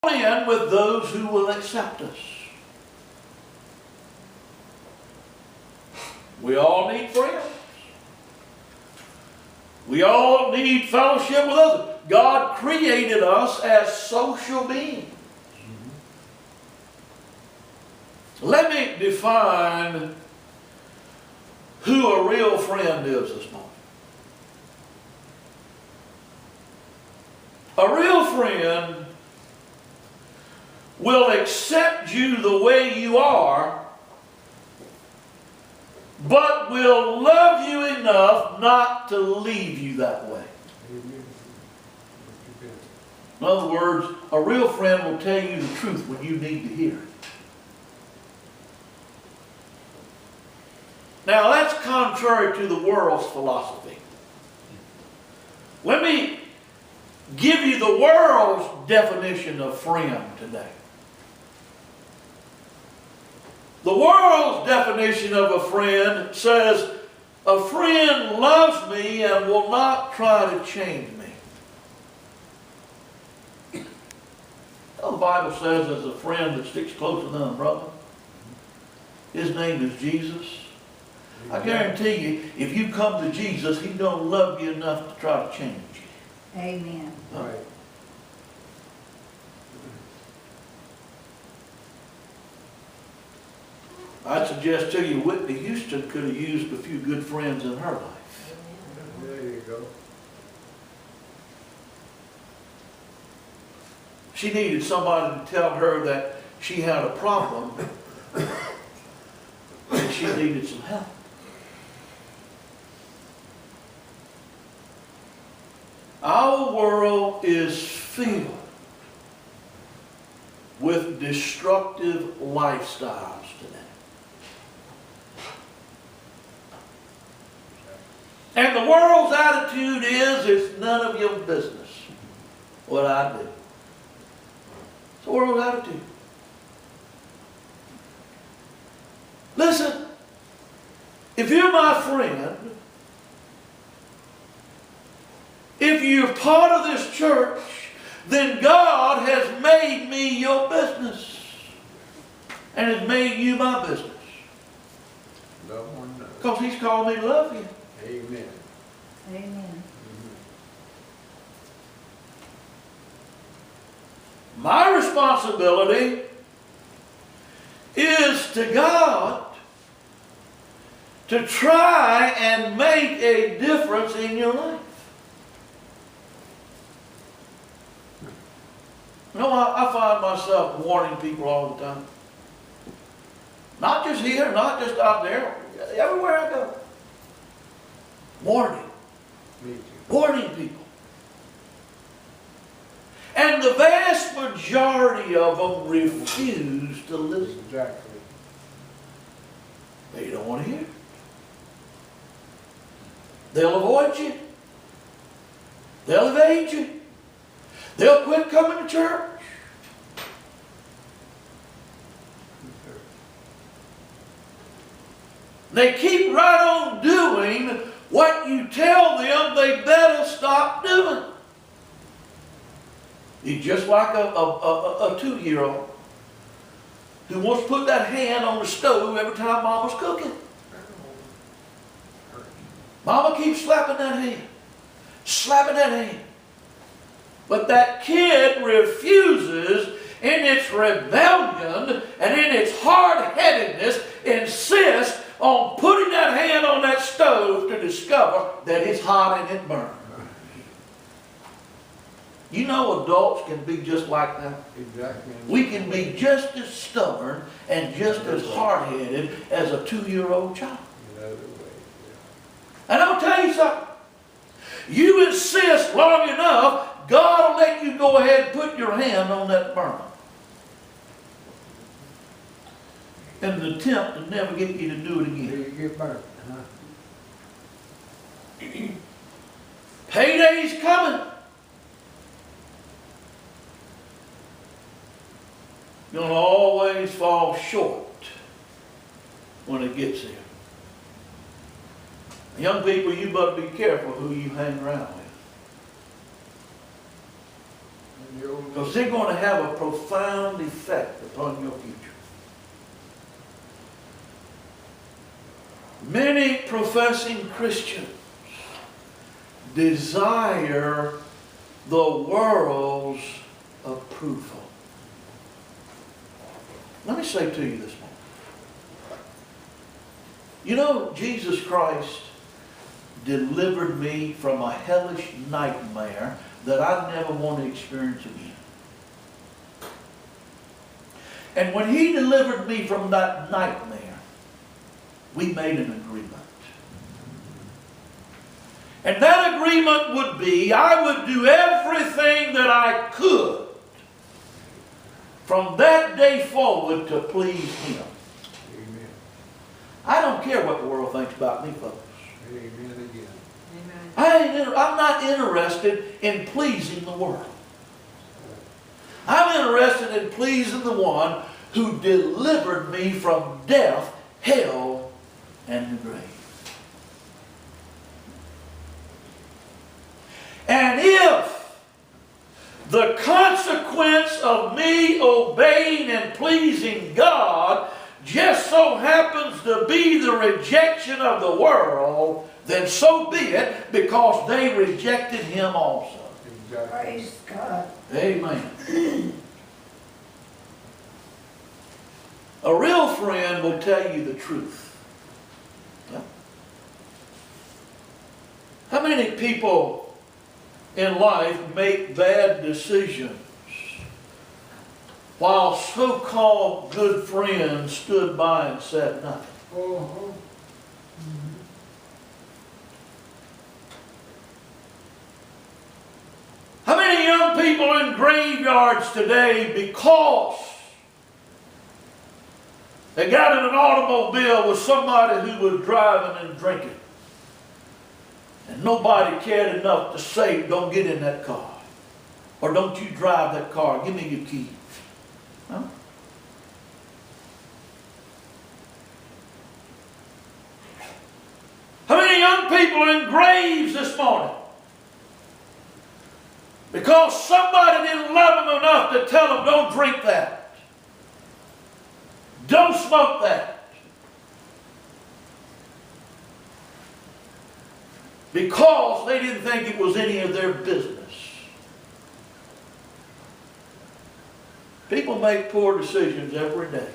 in with those who will accept us. We all need friends. We all need fellowship with others. God created us as social beings. Let me define who a real friend is this morning. A real friend will accept you the way you are, but will love you enough not to leave you that way. In other words, a real friend will tell you the truth when you need to hear it. Now that's contrary to the world's philosophy. Let me give you the world's definition of friend today. The world's definition of a friend says, a friend loves me and will not try to change me. Well, the Bible says there's a friend that sticks closer than a brother. His name is Jesus. I guarantee you, if you come to Jesus, He don't love you enough to try to change you. Amen. Right. I'd suggest to you, Whitney Houston could have used a few good friends in her life. There you go. She needed somebody to tell her that she had a problem and she needed some help. Our world is filled with destructive lifestyles today. And the world's attitude is, it's none of your business what I do. It's the world's attitude. Listen, if you're my friend, if you're part of this church, then God has made me your business and has made you my business. Love one another. Because He's called me to love you. Amen. Amen. My responsibility is to God to try and make a difference in your life. You know, I find myself warning people all the time. Not just here, not just out there, everywhere I go. Warning. Me too. Warning people. And the vast majority of them refuse to listen. Exactly. They don't want to hear. They'll avoid you. They'll evade you. They'll quit coming to church. They keep right on doing what you tell them they better stop doing. You're just like a 2-year-old who wants to put that hand on the stove every time Mama's cooking. Mama keeps slapping that hand. Slapping that hand. But that kid refuses, in its rebellion and in its hard-headedness, insists on putting that hand on that stove to discover that it's hot and it burns. You know, adults can be just like that. Exactly. We can be just as stubborn and just as hard-headed as a 2-year-old child. And I'll tell you something. You insist long enough, God will let you go ahead and put your hand on that burner. In an attempt to never get you to do it again. You get burnt, huh? Payday's coming. You're going to always fall short when it gets there. Young people, you better be careful who you hang around with. Because they're going to have a profound effect upon your future. Many professing Christians desire the world's approval. Let me say to you this morning. You know, Jesus Christ delivered me from a hellish nightmare that I never want to experience again. And when He delivered me from that nightmare, we made an agreement. And that agreement would be, I would do everything that I could from that day forward to please Him. Amen. I don't care what the world thinks about me, folks. Amen again. I'm not interested in pleasing the world. I'm interested in pleasing the one who delivered me from death, hell, and the grave. And if the consequence of me obeying and pleasing God just so happens to be the rejection of the world, then so be it, because they rejected Him also. Exactly. Praise God. Amen. A real friend will tell you the truth. Yeah. How many people in life make bad decisions while so-called good friends stood by and said nothing? Uh-huh. How many young people in graveyards today, because they got in an automobile with somebody who was driving and drinking, and nobody cared enough to say, don't get in that car, or don't you drive that car, give me your keys. Huh? How many young people are in graves this morning because somebody didn't love them enough to tell them, don't drink that, don't smoke that, because they didn't think it was any of their business? People make poor decisions every day.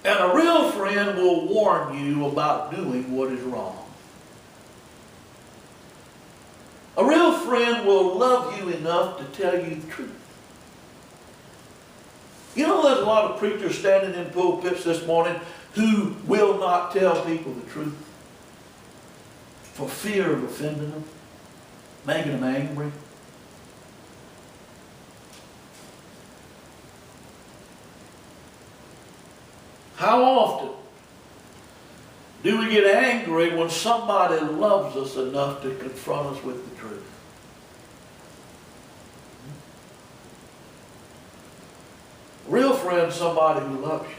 And a real friend will warn you about doing what is wrong. A real friend will love you enough to tell you the truth. You know, there's a lot of preachers standing in pulpits this morning who will not tell people the truth for fear of offending them, making them angry. How often do we get angry when somebody loves us enough to confront us with the truth? A real friend is somebody who loves you.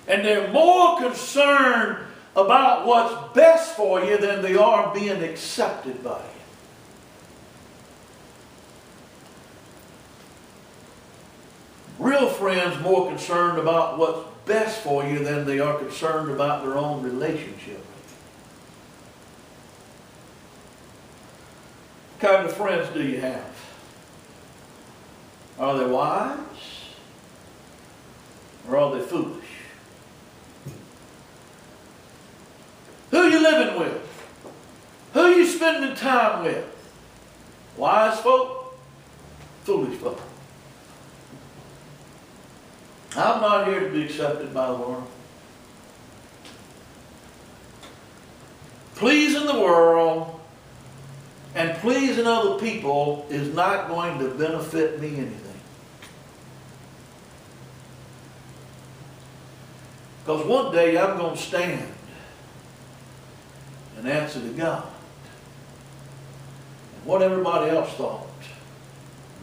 And they're more concerned about what's best for you than they are being accepted by you. Real friends more concerned about what's best for you than they are concerned about their own relationship with you. What kind of friends do you have? Are they wise? Or are they foolish? Who are you living with? Who are you spending time with? Wise folk? Foolish folk? I'm not here to be accepted by the world. Pleasing the world and pleasing other people is not going to benefit me anything. Because one day I'm going to stand and answer to God. And what everybody else thought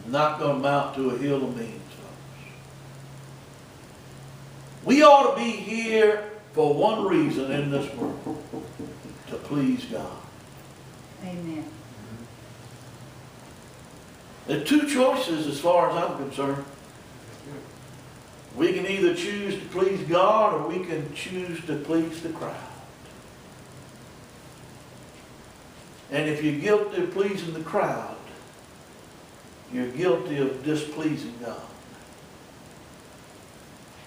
is not going to amount to a hill of beans. We ought to be here for one reason in this world, to please God. Amen. There are two choices as far as I'm concerned. We can either choose to please God or we can choose to please the crowd. And if you're guilty of pleasing the crowd, you're guilty of displeasing God.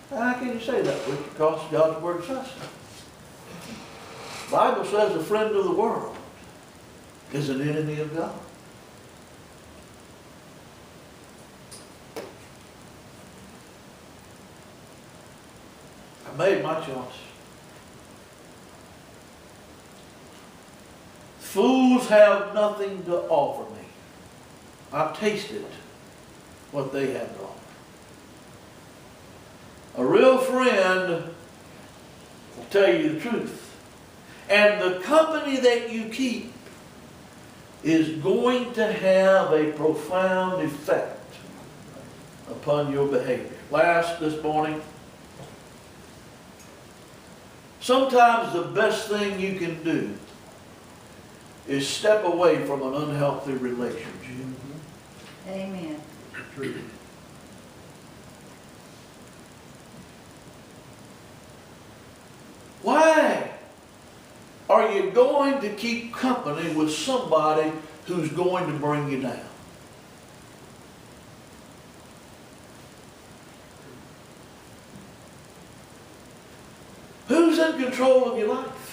How can you say that? Because God's Word says so. The Bible says a friend of the world is an enemy of God. I made my choice. Fools have nothing to offer me. I've tasted what they have to offer. A real friend will tell you the truth. And the company that you keep is going to have a profound effect upon your behavior. Last this morning, sometimes the best thing you can do is step away from an unhealthy relationship. Amen. True. Why are you going to keep company with somebody who's going to bring you down? Who's in control of your life?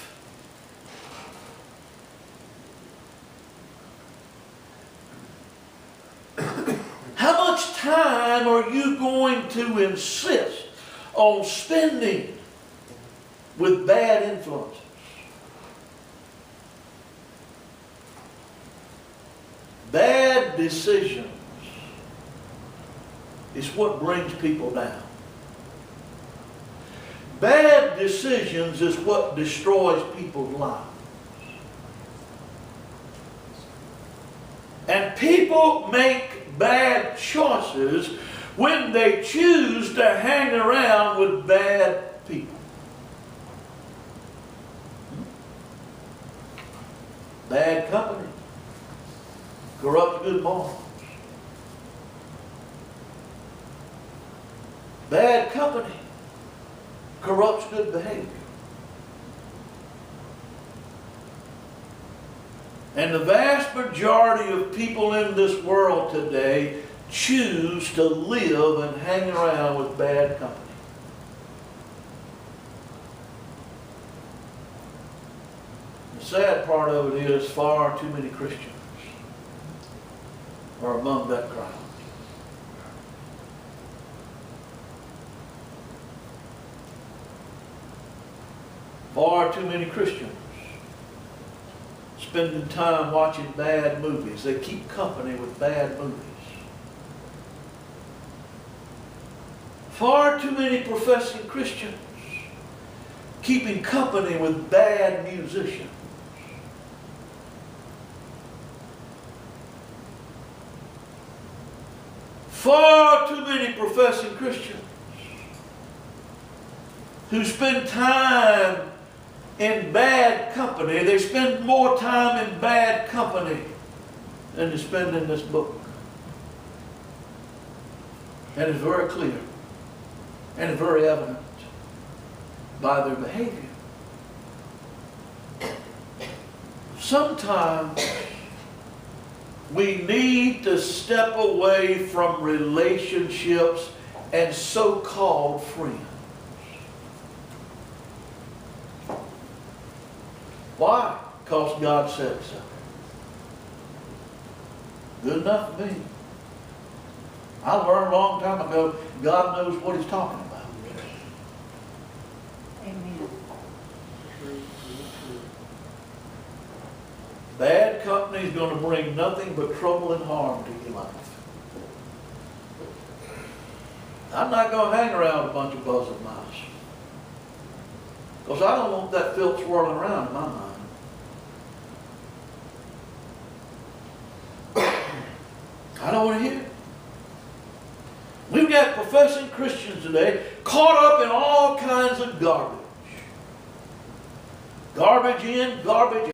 How much time are you going to insist on spending with bad influences? Bad decisions is what brings people down. Bad decisions is what destroys people's lives. And people make bad choices when they choose to hang around with bad people. Bad company corrupts good morals. Bad company corrupts good behavior. And the vast majority of people in this world today choose to live and hang around with bad company. The sad part of it is far too many Christians are among that crowd. Far too many Christians spending time watching bad movies. They keep company with bad movies. Far too many professing Christians keeping company with bad musicians. Far too many professing Christians who spend time in bad company. They spend more time in bad company than they spend in this book. And it's very clear and it's very evident by their behavior. Sometimes we need to step away from relationships and so-called friends. Why? Because God said so. Good enough for me. I learned a long time ago, God knows what He's talking about. Amen. Bad company is going to bring nothing but trouble and harm to your life. I'm not going to hang around with a bunch of buzzing mice. Because I don't want that filth swirling around in my mind. I don't want to hear it. We've got professing Christians today caught up in all kinds of garbage. Garbage in, garbage out.